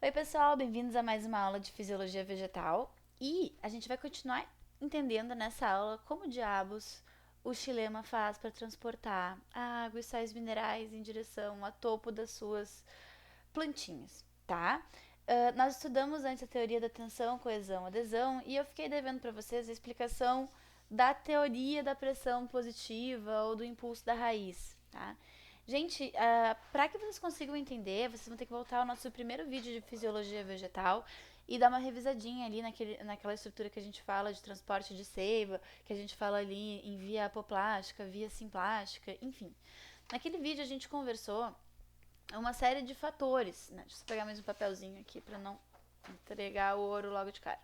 Oi, pessoal, bem-vindos a mais uma aula de Fisiologia Vegetal. E a gente vai continuar entendendo nessa aula como diabos o xilema faz para transportar a água e sais minerais em direção ao topo das suas plantinhas, tá? Nós estudamos antes a teoria da tensão, coesão, adesão e eu fiquei devendo para vocês a explicação da teoria da pressão positiva ou do impulso da raiz, tá? Gente, para que vocês consigam entender, vocês vão ter que voltar ao nosso primeiro vídeo de fisiologia vegetal e dar uma revisadinha ali naquela estrutura que a gente fala de transporte de seiva, que a gente fala ali em via apoplástica, via simplástica, enfim. Naquele vídeo a gente conversou uma série de fatores, né? Deixa eu pegar mais um papelzinho aqui para não entregar o ouro logo de cara.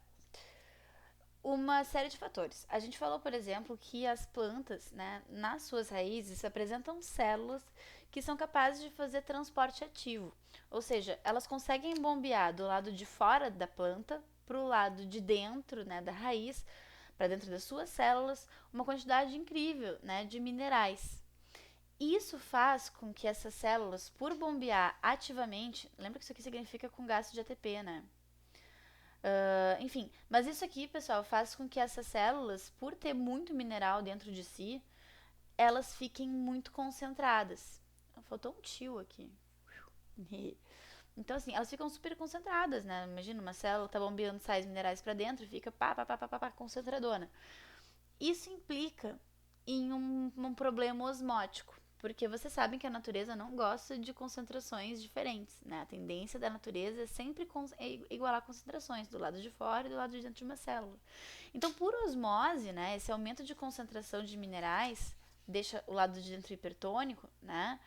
Uma série de fatores. A gente falou, por exemplo, que as plantas, né, nas suas raízes, apresentam células que são capazes de fazer transporte ativo. Ou seja, elas conseguem bombear do lado de fora da planta para o lado de dentro, né, da raiz, para dentro das suas células, uma quantidade incrível, né, de minerais. Isso faz com que essas células, por bombear ativamente, lembra que isso aqui significa com gasto de ATP, né? Enfim, mas isso aqui, pessoal, faz com que essas células, por ter muito mineral dentro de si, elas fiquem muito concentradas. Faltou um tio aqui. Então, assim, elas ficam super concentradas, né? Imagina, uma célula tá bombeando sais minerais para dentro e fica pá, concentradona. Isso implica em um problema osmótico, porque vocês sabem que a natureza não gosta de concentrações diferentes, né? A tendência da natureza é sempre igualar concentrações do lado de fora e do lado de dentro de uma célula. Então, por osmose, né, esse aumento de concentração de minerais deixa o lado de dentro hipertônico, né?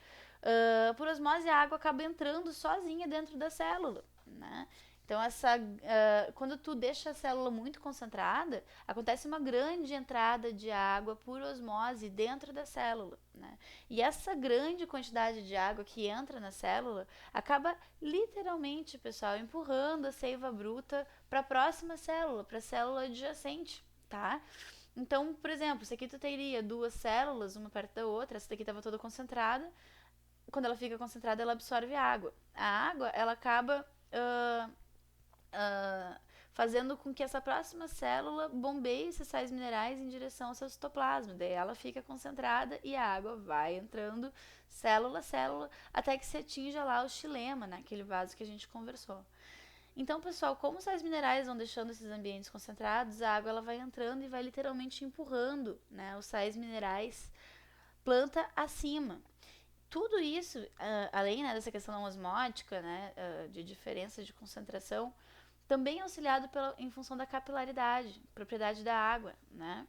Por osmose, a água acaba entrando sozinha dentro da célula, né? Então, quando tu deixa a célula muito concentrada, acontece uma grande entrada de água por osmose dentro da célula, né? E essa grande quantidade de água que entra na célula acaba literalmente, pessoal, empurrando a seiva bruta para a próxima célula, para a célula adjacente, tá? Então, por exemplo, se aqui tu teria duas células, uma perto da outra, essa daqui estava toda concentrada, quando ela fica concentrada, ela absorve água. A água, ela acaba fazendo com que essa próxima célula bombeie esses sais minerais em direção ao seu citoplasma. Daí ela fica concentrada e a água vai entrando célula a célula até que se atinja lá o xilema, né, aquele vaso que a gente conversou. Então, pessoal, como os sais minerais vão deixando esses ambientes concentrados, a água ela vai entrando e vai literalmente empurrando, né, os sais minerais planta acima. Tudo isso, além, né, dessa questão osmótica, né, de diferença de concentração, também é auxiliado em função da capilaridade, propriedade da água, né?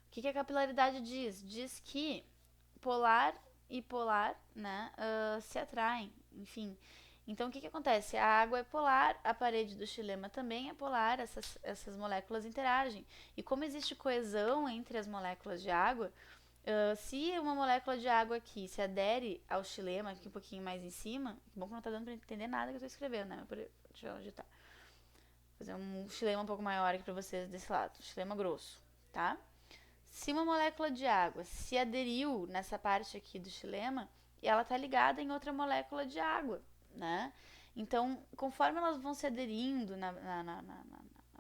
O que a capilaridade diz? Diz que polar e polar, né, se atraem, enfim. Então, o que acontece? A água é polar, a parede do xilema também é polar, essas moléculas interagem. E como existe coesão entre as moléculas de água, se uma molécula de água aqui se adere ao xilema, aqui um pouquinho mais em cima, que bom que não tá dando pra entender nada que eu tô escrevendo, né? Deixa eu agitar. Vou fazer um xilema um pouco maior aqui pra vocês desse lado, xilema grosso, tá? Se uma molécula de água se aderiu nessa parte aqui do xilema, ela tá ligada em outra molécula de água, né? Então, conforme elas vão se aderindo na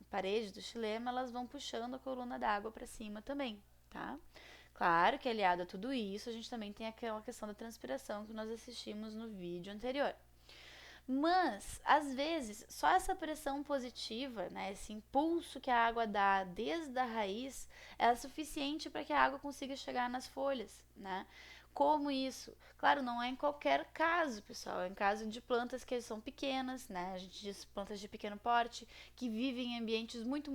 parede do xilema, elas vão puxando a coluna d'água para cima também, tá? Claro que aliado a tudo isso, a gente também tem aquela questão da transpiração que nós assistimos no vídeo anterior. Mas, às vezes, só essa pressão positiva, né, esse impulso que a água dá desde a raiz, é suficiente para que a água consiga chegar nas folhas, né? Como isso? Claro, não é em qualquer caso, pessoal. É em caso de plantas que são pequenas, né? A gente diz plantas de pequeno porte, que vivem em ambientes muito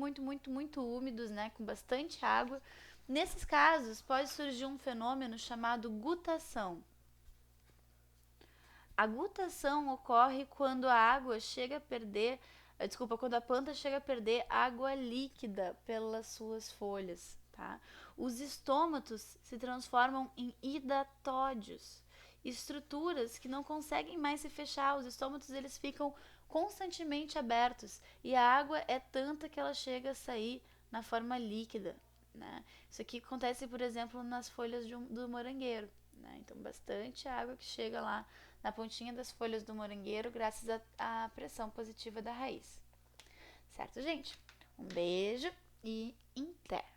úmidos, né? Com bastante água. Nesses casos, pode surgir um fenômeno chamado gutação. A gutação ocorre quando a água chega a perder, quando a planta chega a perder água líquida pelas suas folhas, tá? Os estômatos se transformam em hidatódios, estruturas que não conseguem mais se fechar. Os estômatos eles ficam constantemente abertos e a água é tanta que ela chega a sair na forma líquida, né? Isso aqui acontece, por exemplo, nas folhas do morangueiro, né? Então, bastante água que chega lá na pontinha das folhas do morangueiro graças à pressão positiva da raiz. Certo, gente? Um beijo e até!